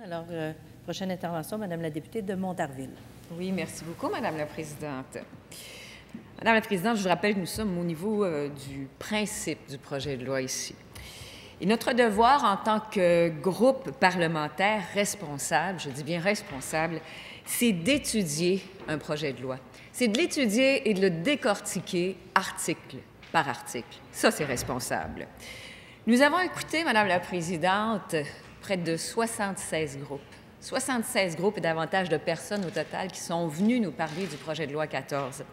Alors, prochaine intervention, Madame la députée de Montarville. Oui, merci beaucoup, Madame la présidente. Madame la présidente, je vous rappelle que nous sommes au niveau du principe du projet de loi ici. Et notre devoir en tant que groupe parlementaire responsable, je dis bien responsable, c'est d'étudier un projet de loi. C'est de l'étudier et de le décortiquer article par article. Ça, c'est responsable. Nous avons écouté, Madame la présidente, près de 76 groupes. 76 groupes et davantage de personnes au total qui sont venus nous parler du projet de loi 14.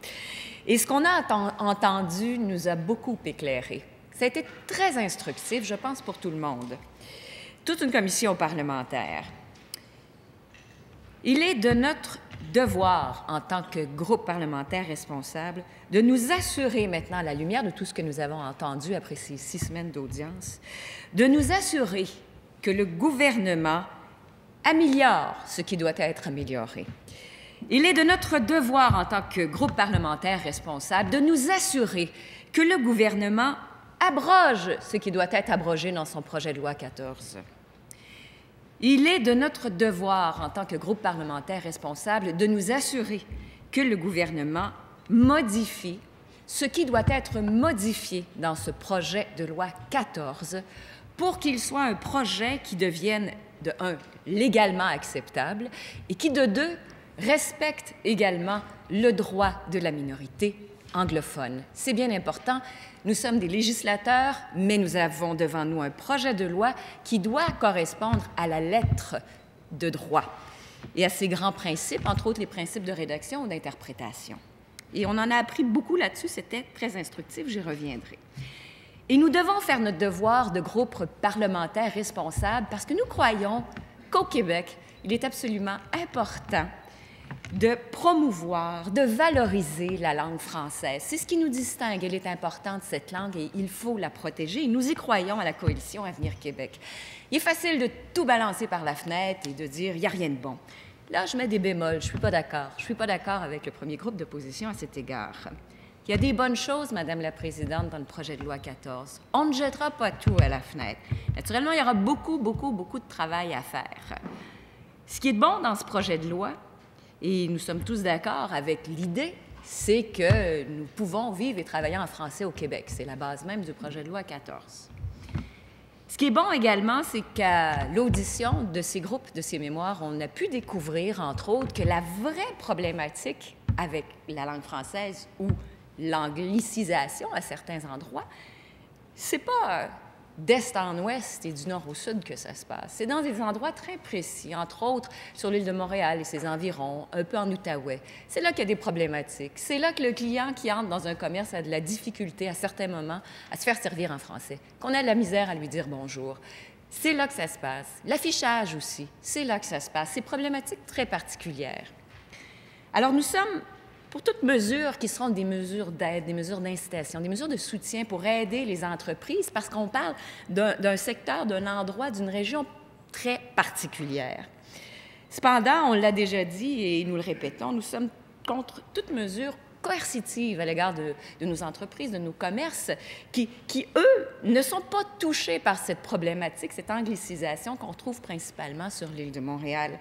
Et ce qu'on a entendu nous a beaucoup éclairé. Ça a été très instructif, je pense, pour tout le monde. Toute une commission parlementaire. Il est de notre devoir, en tant que groupe parlementaire responsable, de nous assurer maintenant, à la lumière de tout ce que nous avons entendu après ces 6 semaines d'audience, de nous assurer que le gouvernement améliore ce qui doit être amélioré. Il est de notre devoir, en tant que groupe parlementaire responsable, de nous assurer que le gouvernement abroge ce qui doit être abrogé dans son projet de loi 14. Il est de notre devoir, en tant que groupe parlementaire responsable, de nous assurer que le gouvernement modifie ce qui doit être modifié dans ce projet de loi 14 pour qu'il soit un projet qui devienne, de un, légalement acceptable et qui, de deux, respecte également le droit de la minorité anglophone. C'est bien important. Nous sommes des législateurs, mais nous avons devant nous un projet de loi qui doit correspondre à la lettre de droit et à ces grands principes, entre autres les principes de rédaction ou d'interprétation. Et on en a appris beaucoup là-dessus, c'était très instructif, j'y reviendrai. Et nous devons faire notre devoir de groupe parlementaire responsable parce que nous croyons qu'au Québec, il est absolument important de promouvoir, de valoriser la langue française. C'est ce qui nous distingue. Elle est importante, cette langue, et il faut la protéger. Et nous y croyons à la Coalition Avenir Québec. Il est facile de tout balancer par la fenêtre et de dire « il n'y a rien de bon ». Là, je mets des bémols. Je ne suis pas d'accord. Je ne suis pas d'accord avec le premier groupe d'opposition à cet égard. Il y a des bonnes choses, Madame la présidente, dans le projet de loi 14. On ne jettera pas tout à la fenêtre. Naturellement, il y aura beaucoup de travail à faire. Ce qui est bon dans ce projet de loi, et nous sommes tous d'accord avec l'idée, c'est que nous pouvons vivre et travailler en français au Québec. C'est la base même du projet de loi 14. Ce qui est bon également, c'est qu'à l'audition de ces groupes, de ces mémoires, on a pu découvrir, entre autres, que la vraie problématique avec la langue française ou l'anglicisation à certains endroits, c'est pas d'est en ouest et du nord au sud que ça se passe. C'est dans des endroits très précis, entre autres sur l'île de Montréal et ses environs, un peu en Outaouais. C'est là qu'il y a des problématiques. C'est là que le client qui entre dans un commerce a de la difficulté à certains moments à se faire servir en français, qu'on a de la misère à lui dire bonjour. C'est là que ça se passe. L'affichage aussi, c'est là que ça se passe. C'est problématiques très particulières. Alors nous sommes pour toutes mesures qui seront des mesures d'aide, des mesures d'incitation, des mesures de soutien pour aider les entreprises, parce qu'on parle d'un secteur, d'un endroit, d'une région très particulière. Cependant, on l'a déjà dit et nous le répétons, nous sommes contre toute mesure coercitive à l'égard de nos entreprises, de nos commerces, qui, eux, ne sont pas touchés par cette problématique, cette anglicisation qu'on trouve principalement sur l'île de Montréal.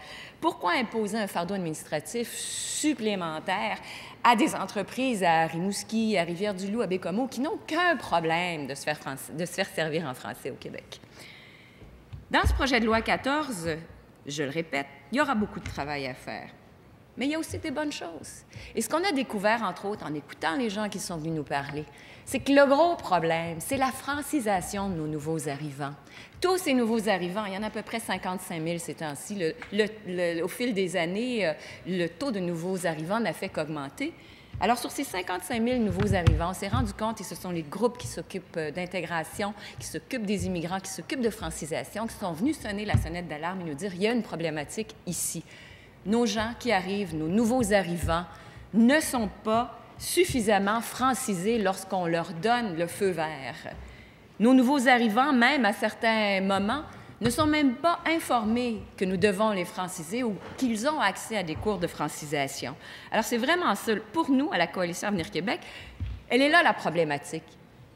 Pourquoi imposer un fardeau administratif supplémentaire à des entreprises à Rimouski, à Rivière-du-Loup, à Bécomo, qui n'ont qu'un problème de se faire servir en français au Québec? Dans ce projet de loi 14, je le répète, il y aura beaucoup de travail à faire. Mais il y a aussi des bonnes choses. Et ce qu'on a découvert, entre autres, en écoutant les gens qui sont venus nous parler, c'est que le gros problème, c'est la francisation de nos nouveaux arrivants. Tous ces nouveaux arrivants, il y en a à peu près 55 000 ces temps-ci. Au fil des années, le taux de nouveaux arrivants n'a fait qu'augmenter. Alors, sur ces 55 000 nouveaux arrivants, on s'est rendu compte, et ce sont les groupes qui s'occupent d'intégration, qui s'occupent des immigrants, qui s'occupent de francisation, qui sont venus sonner la sonnette d'alarme et nous dire « il y a une problématique ici ». Nos gens qui arrivent, nos nouveaux arrivants, ne sont pas suffisamment francisés lorsqu'on leur donne le feu vert. Nos nouveaux arrivants, même à certains moments, ne sont même pas informés que nous devons les franciser ou qu'ils ont accès à des cours de francisation. Alors, c'est vraiment ça. Pour nous, à la Coalition Avenir Québec, elle est là la problématique.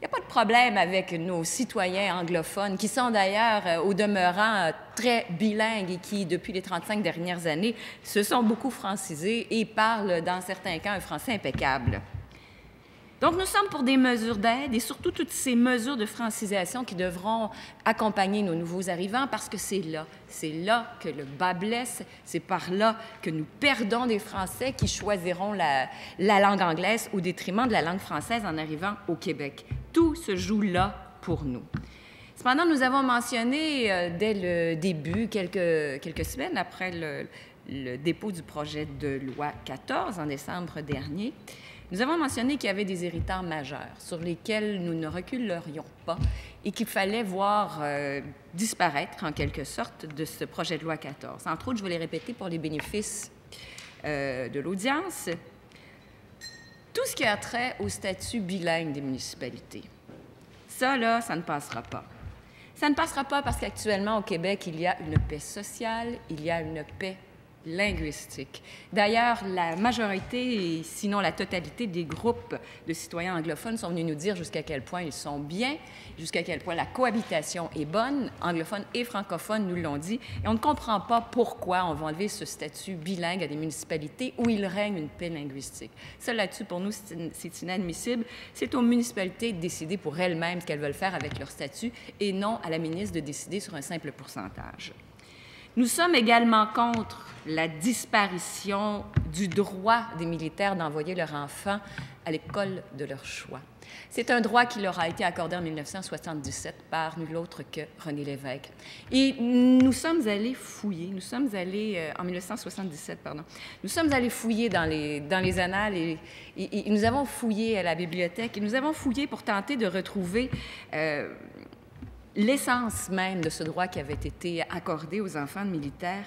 n'y a pas de problème avec nos citoyens anglophones, qui sont d'ailleurs, au demeurant, très bilingues et qui, depuis les 35 dernières années, se sont beaucoup francisés et parlent, dans certains cas, un français impeccable. Donc, nous sommes pour des mesures d'aide et surtout toutes ces mesures de francisation qui devront accompagner nos nouveaux arrivants parce que c'est là que le bas blesse, c'est par là que nous perdons des Français qui choisiront la langue anglaise au détriment de la langue française en arrivant au Québec. Tout se joue là pour nous. Cependant, nous avons mentionné dès le début, quelques semaines après le dépôt du projet de loi 14 en décembre dernier, nous avons mentionné qu'il y avait des irritants majeurs sur lesquels nous ne reculerions pas et qu'il fallait voir disparaître, en quelque sorte, de ce projet de loi 14. Entre autres, je vais les répéter pour les bénéfices de l'audience. Tout ce qui a trait au statut bilingue des municipalités, ça, là, ça ne passera pas. Ça ne passera pas parce qu'actuellement, au Québec, il y a une paix sociale, il y a une paix linguistique. D'ailleurs, la majorité, sinon la totalité des groupes de citoyens anglophones sont venus nous dire jusqu'à quel point ils sont bien, jusqu'à quel point la cohabitation est bonne. Anglophones et francophones nous l'ont dit. Et on ne comprend pas pourquoi on va enlever ce statut bilingue à des municipalités où il règne une paix linguistique. Ça, là-dessus, pour nous, c'est inadmissible. C'est aux municipalités de décider pour elles-mêmes ce qu'elles veulent faire avec leur statut et non à la ministre de décider sur un simple pourcentage. Nous sommes également contre la disparition du droit des militaires d'envoyer leurs enfants à l'école de leur choix. C'est un droit qui leur a été accordé en 1977 par nul autre que René Lévesque. Et nous sommes allés fouiller, en 1977, pardon, nous sommes allés fouiller dans les annales et nous avons fouillé à la bibliothèque et nous avons fouillé pour tenter de retrouver l'essence même de ce droit qui avait été accordé aux enfants de militaires.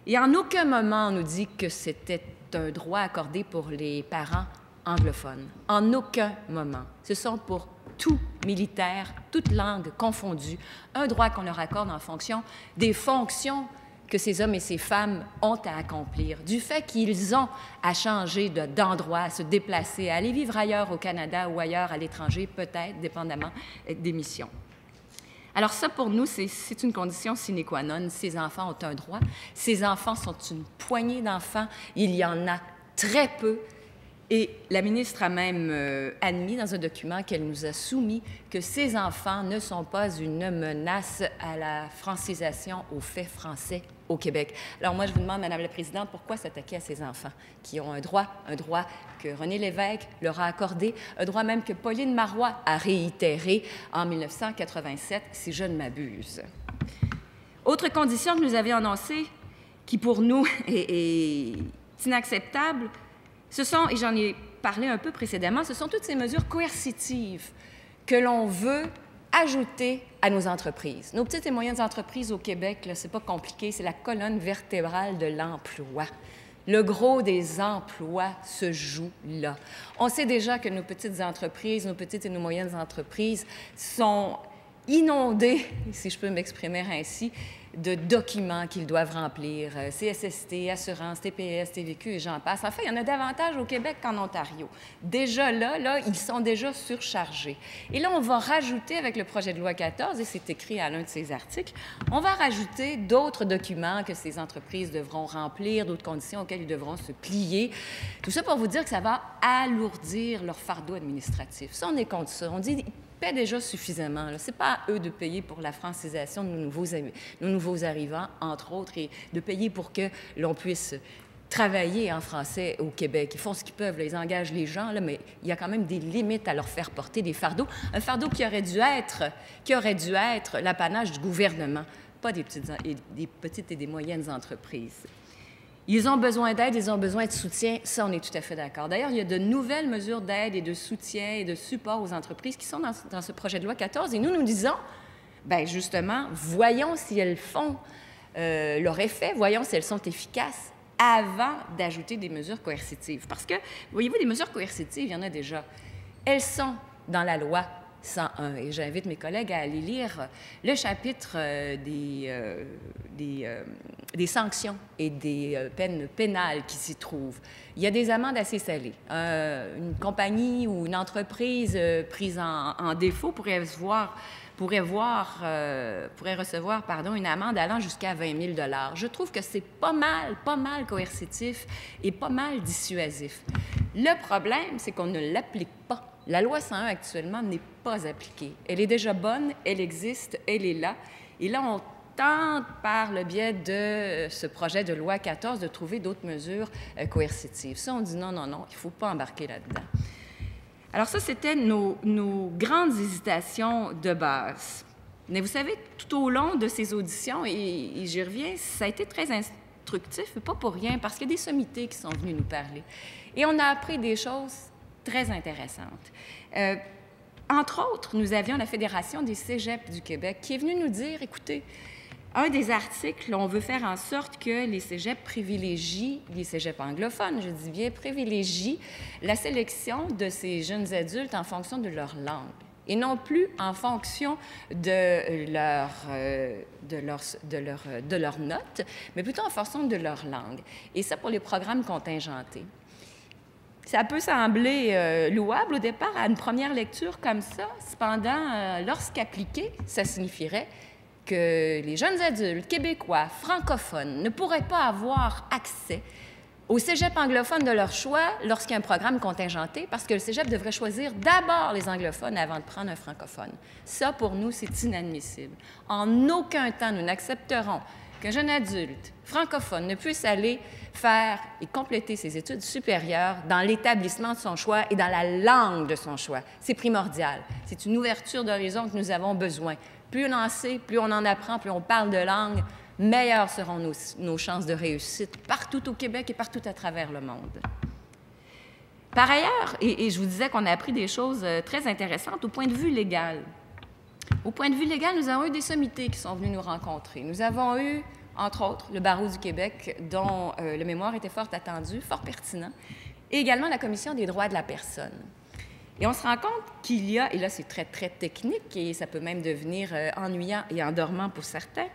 Et en aucun moment on nous dit que c'était un droit accordé pour les parents anglophones. En aucun moment. Ce sont pour tout militaire, toute langue confondue, un droit qu'on leur accorde en fonction des fonctions que ces hommes et ces femmes ont à accomplir, du fait qu'ils ont à changer d'endroit, à se déplacer, à aller vivre ailleurs au Canada ou ailleurs à l'étranger, peut-être, dépendamment des missions. Alors ça, pour nous, c'est une condition sine qua non. Ces enfants ont un droit. Ces enfants sont une poignée d'enfants. Il y en a très peu. Et la ministre a même admis dans un document qu'elle nous a soumis que ces enfants ne sont pas une menace à la francisation aux faits français au Québec. Alors moi, je vous demande, Madame la Présidente, pourquoi s'attaquer à ces enfants qui ont un droit que René Lévesque leur a accordé, un droit même que Pauline Marois a réitéré en 1987, si je ne m'abuse. Autre condition que nous avions annoncée, qui pour nous est inacceptable, ce sont, et j'en ai parlé un peu précédemment, ce sont toutes ces mesures coercitives que l'on veut ajouter à nos entreprises. Nos petites et moyennes entreprises au Québec, ce n'est pas compliqué, c'est la colonne vertébrale de l'emploi. Le gros des emplois se joue là. On sait déjà que nos petites entreprises, nos petites et nos moyennes entreprises sont inondées, si je peux m'exprimer ainsi, de documents qu'ils doivent remplir, CSST, assurance, TPS, TVQ et j'en passe. Enfin, il y en a davantage au Québec qu'en Ontario. Déjà là, ils sont déjà surchargés. Et là, on va rajouter avec le projet de loi 14, et c'est écrit à l'un de ces articles, on va rajouter d'autres documents que ces entreprises devront remplir, d'autres conditions auxquelles ils devront se plier. Tout ça pour vous dire que ça va alourdir leur fardeau administratif. Ça, on est contre ça. On dit paient déjà suffisamment. Ce n'est pas à eux de payer pour la francisation de nos nouveaux arrivants, entre autres, et de payer pour que l'on puisse travailler en français au Québec. Ils font ce qu'ils peuvent, là, ils engagent les gens, là, mais il y a quand même des limites à leur faire porter des fardeaux. Un fardeau qui aurait dû être l'apanage du gouvernement, pas des petites et des moyennes entreprises. Ils ont besoin d'aide, ils ont besoin de soutien, ça, on est tout à fait d'accord. D'ailleurs, il y a de nouvelles mesures d'aide et de soutien et de support aux entreprises qui sont dans ce projet de loi 14, et nous disons, bien justement, voyons si elles font leur effet, voyons si elles sont efficaces avant d'ajouter des mesures coercitives. Parce que, voyez-vous, des mesures coercitives, il y en a déjà. Elles sont dans la loi 101. Et j'invite mes collègues à aller lire le chapitre des sanctions et des peines pénales qui s'y trouvent. Il y a des amendes assez salées. Une compagnie ou une entreprise prise en défaut pourrait recevoir une amende allant jusqu'à 20 000 $. Je trouve que c'est pas mal coercitif et pas mal dissuasif. Le problème, c'est qu'on ne l'applique pas. La loi 101 actuellement n'est pas appliquée. Elle est déjà bonne, elle existe, elle est là. Et là, on tente, par le biais de ce projet de loi 14, de trouver d'autres mesures coercitives. Ça, on dit non, il ne faut pas embarquer là-dedans. Alors ça, c'était nos grandes hésitations de base. Mais vous savez, tout au long de ces auditions, et j'y reviens, ça a été très instructif, mais pas pour rien, parce qu'il y a des sommités qui sont venus nous parler. Et on a appris des choses très intéressantes. Entre autres, nous avions la Fédération des cégeps du Québec qui est venue nous dire, écoutez, un des articles, on veut faire en sorte que les cégeps privilégient, les cégeps anglophones, je dis bien, privilégient la sélection de ces jeunes adultes en fonction de leur langue et non plus en fonction de leurs notes, mais plutôt en fonction de leur langue. Et ça pour les programmes contingentés. Ça peut sembler louable au départ à une première lecture comme ça. Cependant, lorsqu'appliqué, ça signifierait que les jeunes adultes québécois francophones ne pourraient pas avoir accès au cégep anglophone de leur choix lorsqu'il y a un programme contingenté, parce que le cégep devrait choisir d'abord les anglophones avant de prendre un francophone. Ça, pour nous, c'est inadmissible. En aucun temps, nous n'accepterons qu'un jeune adulte francophone ne puisse aller faire et compléter ses études supérieures dans l'établissement de son choix et dans la langue de son choix. C'est primordial. C'est une ouverture d'horizon que nous avons besoin. Plus on en sait, plus on en apprend, plus on parle de langue, meilleures seront nos chances de réussite partout au Québec et partout à travers le monde. Par ailleurs, et je vous disais qu'on a appris des choses très intéressantes au point de vue légal. Au point de vue légal, nous avons eu des sommités qui sont venues nous rencontrer. Nous avons eu, entre autres, le Barreau du Québec, dont le mémoire était fort attendu, fort pertinent, et également la Commission des droits de la personne. Et on se rend compte qu'il y a, et là c'est très, très technique, et ça peut même devenir ennuyant et endormant pour certains,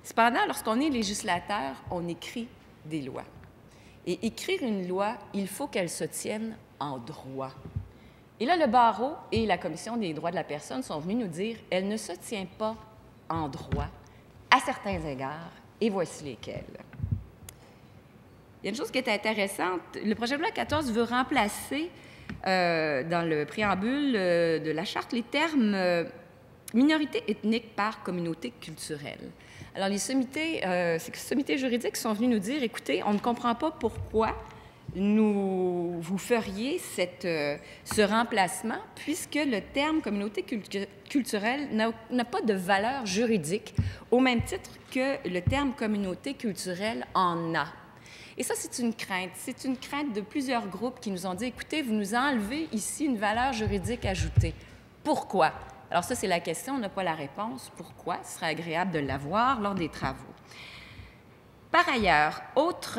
cependant, lorsqu'on est législateur, on écrit des lois. Et écrire une loi, il faut qu'elle se tienne en droit. Et là, le barreau et la Commission des droits de la personne sont venus nous dire « elle ne se tient pas en droit à certains égards, et voici lesquels ». Il y a une chose qui est intéressante. Le projet de loi 14 veut remplacer dans le préambule de la Charte les termes minorité ethnique par communauté culturelle. Alors, les sommités juridiques sont venues nous dire, écoutez, on ne comprend pas pourquoi vous feriez ce remplacement, puisque le terme communauté culturelle n'a pas de valeur juridique, au même titre que le terme communauté culturelle en a. Et ça, c'est une crainte. C'est une crainte de plusieurs groupes qui nous ont dit, écoutez, vous nous enlevez ici une valeur juridique ajoutée. Pourquoi? Alors ça, c'est la question, on n'a pas la réponse. Pourquoi? Ce serait agréable de l'avoir lors des travaux. Par ailleurs, autre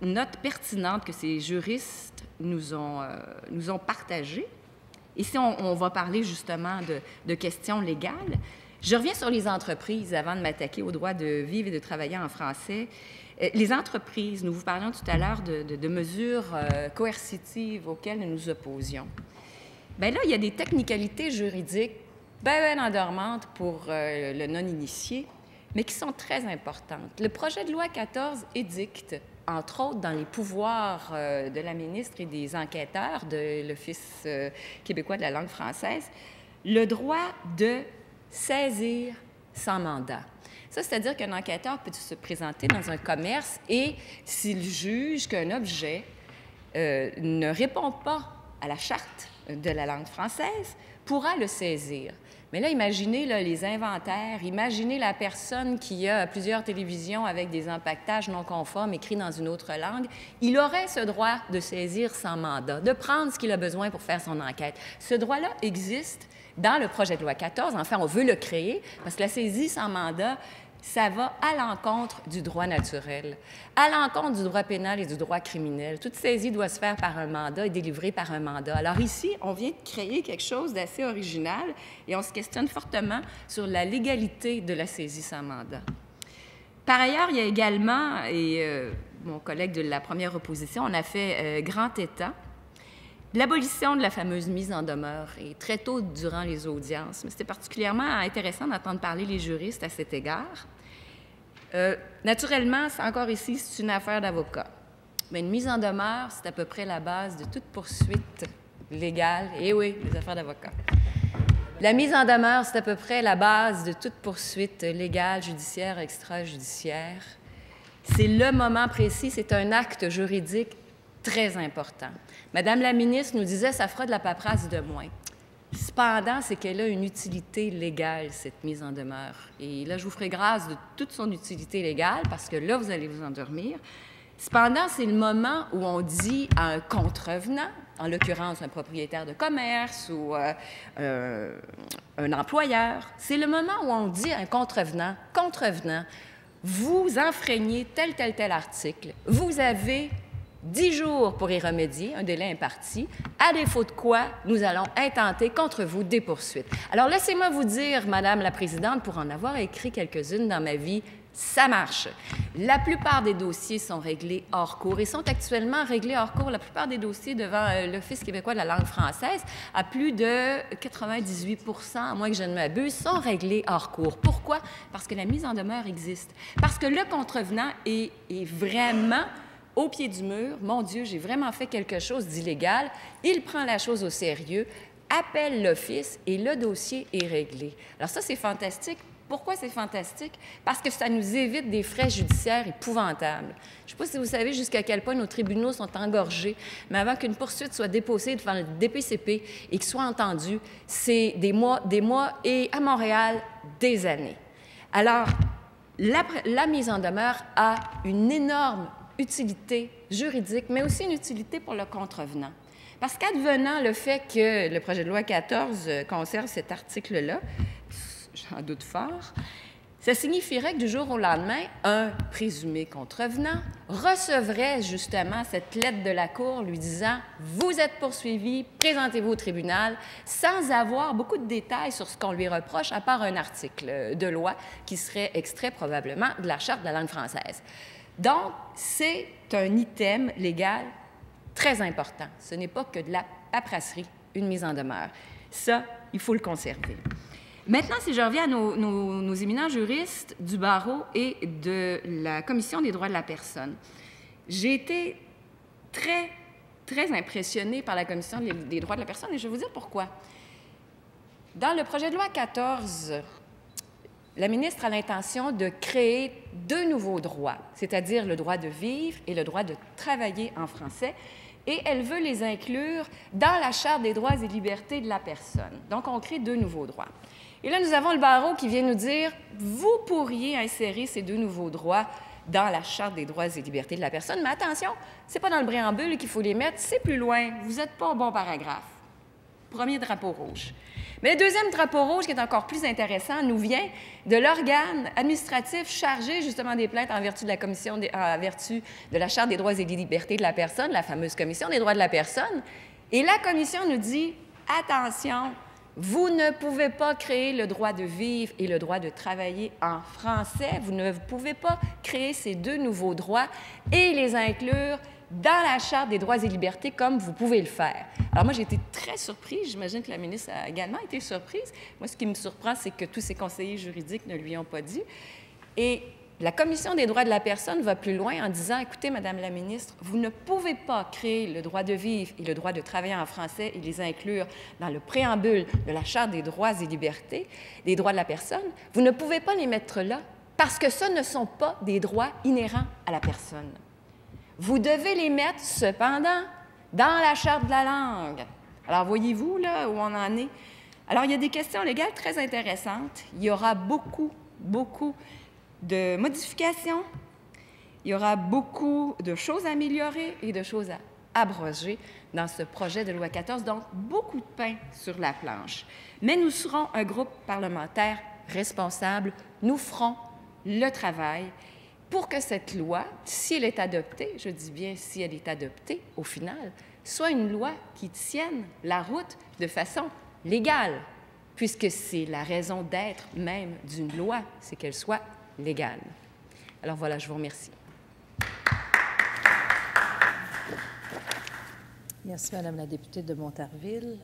note pertinente que ces juristes nous ont partagée, ici, on va parler justement de questions légales. Je reviens sur les entreprises avant de m'attaquer au droit de vivre et de travailler en français. Les entreprises, nous vous parlions tout à l'heure de mesures coercitives auxquelles nous nous opposions. Bien là, il y a des technicalités juridiques bien endormantes pour le non-initié, mais qui sont très importantes. Le projet de loi 14 édicte, entre autres dans les pouvoirs de la ministre et des enquêteurs de l'Office québécois de la langue française, le droit de saisir sans mandat. Ça, c'est-à-dire qu'un enquêteur peut se présenter dans un commerce et, s'il juge qu'un objet ne répond pas à la charte de la langue française, pourra le saisir. Mais là, imaginez les inventaires, imaginez la personne qui a plusieurs télévisions avec des empaquetages non conformes écrits dans une autre langue. Il aurait ce droit de saisir sans mandat, de prendre ce qu'il a besoin pour faire son enquête. Ce droit-là existe dans le projet de loi 14. Enfin, on veut le créer parce que la saisie sans mandat, ça va à l'encontre du droit naturel, à l'encontre du droit pénal et du droit criminel. Toute saisie doit se faire par un mandat et délivrée par un mandat. Alors ici, on vient de créer quelque chose d'assez original et on se questionne fortement sur la légalité de la saisie sans mandat. Par ailleurs, il y a également, et mon collègue de la première opposition, on a fait grand état, l'abolition de la fameuse mise en demeure, et très tôt durant les audiences. Mais c'était particulièrement intéressant d'entendre parler les juristes à cet égard. Naturellement, c'est encore ici, c'est une affaire d'avocat. Mais une mise en demeure, c'est à peu près la base de toute poursuite légale. Et oui, les affaires d'avocat. La mise en demeure, c'est à peu près la base de toute poursuite légale, judiciaire, extrajudiciaire. C'est le moment précis, c'est un acte juridique très important. Madame la ministre nous disait, ça fera de la paperasse de moins. Cependant, c'est qu'elle a une utilité légale, cette mise en demeure. Et là, je vous ferai grâce de toute son utilité légale, parce que là, vous allez vous endormir. Cependant, c'est le moment où on dit à un contrevenant, en l'occurrence un propriétaire de commerce ou un employeur, c'est le moment où on dit à un contrevenant, vous enfreignez tel article, vous avez 10 jours pour y remédier, un délai imparti, à défaut de quoi nous allons intenter contre vous des poursuites. Alors, laissez-moi vous dire, Madame la Présidente, pour en avoir écrit quelques-unes dans ma vie, ça marche. La plupart des dossiers sont réglés hors cours et sont actuellement réglés hors cours. La plupart des dossiers devant l'Office québécois de la langue française, à plus de 98 à moins que je ne m'abuse, sont réglés hors cours. Pourquoi? Parce que la mise en demeure existe. Parce que le contrevenant est vraiment au pied du mur. Mon Dieu, j'ai vraiment fait quelque chose d'illégal. Il prend la chose au sérieux, appelle l'Office et le dossier est réglé. Alors ça, c'est fantastique. Pourquoi c'est fantastique? Parce que ça nous évite des frais judiciaires épouvantables. Je ne sais pas si vous savez jusqu'à quel point nos tribunaux sont engorgés, mais avant qu'une poursuite soit déposée devant le DPCP et qu'il soit entendu, c'est des mois et à Montréal, des années. Alors, la mise en demeure a une énorme utilité juridique, mais aussi une utilité pour le contrevenant. Parce qu'advenant le fait que le projet de loi 14 conserve cet article-là, j'en doute fort, ça signifierait que du jour au lendemain, un présumé contrevenant recevrait justement cette lettre de la Cour lui disant « Vous êtes poursuivi, présentez-vous au tribunal », sans avoir beaucoup de détails sur ce qu'on lui reproche, à part un article de loi qui serait extrait probablement de la Charte de la langue française. Donc, c'est un item légal très important. Ce n'est pas que de la paperasserie, une mise en demeure. Ça, il faut le conserver. Maintenant, si je reviens à nos éminents juristes du barreau et de la Commission des droits de la personne, j'ai été très, très impressionnée par la Commission des droits de la personne et je vais vous dire pourquoi. Dans le projet de loi 14, la ministre a l'intention de créer 2 nouveaux droits, c'est-à-dire le droit de vivre et le droit de travailler en français, et elle veut les inclure dans la Charte des droits et libertés de la personne. Donc, on crée 2 nouveaux droits. Et là, nous avons le barreau qui vient nous dire « Vous pourriez insérer ces 2 nouveaux droits dans la Charte des droits et libertés de la personne, mais attention, ce n'est pas dans le préambule qu'il faut les mettre, c'est plus loin, vous n'êtes pas au bon paragraphe. » Premier drapeau rouge. Mais le deuxième drapeau rouge, qui est encore plus intéressant, nous vient de l'organe administratif chargé justement des plaintes en vertu de en vertu de la Charte des droits et des libertés de la personne, la fameuse Commission des droits de la personne. Et la Commission nous dit « Attention, vous ne pouvez pas créer le droit de vivre et le droit de travailler en français. Vous ne pouvez pas créer ces 2 nouveaux droits et les inclure dans la Charte des droits et libertés comme vous pouvez le faire. » Alors moi, j'ai été très surprise. J'imagine que la ministre a également été surprise. Moi, ce qui me surprend, c'est que tous ses conseillers juridiques ne lui ont pas dit. Et la Commission des droits de la personne va plus loin en disant, écoutez, Madame la ministre, vous ne pouvez pas créer le droit de vivre et le droit de travailler en français et les inclure dans le préambule de la Charte des droits et libertés, des droits de la personne. Vous ne pouvez pas les mettre là parce que ce ne sont pas des droits inhérents à la personne. Vous devez les mettre, cependant, dans la Charte de la langue. Alors, voyez-vous là où on en est? Alors, il y a des questions légales très intéressantes. Il y aura beaucoup de modifications. Il y aura beaucoup de choses à améliorer et de choses à abroger dans ce projet de loi 14. Donc, beaucoup de pain sur la planche. Mais nous serons un groupe parlementaire responsable. Nous ferons le travail pour que cette loi, si elle est adoptée, je dis bien si elle est adoptée au final, soit une loi qui tienne la route de façon légale, puisque c'est la raison d'être même d'une loi, c'est qu'elle soit légale. Alors voilà, je vous remercie. Merci, Madame la députée de Montarville.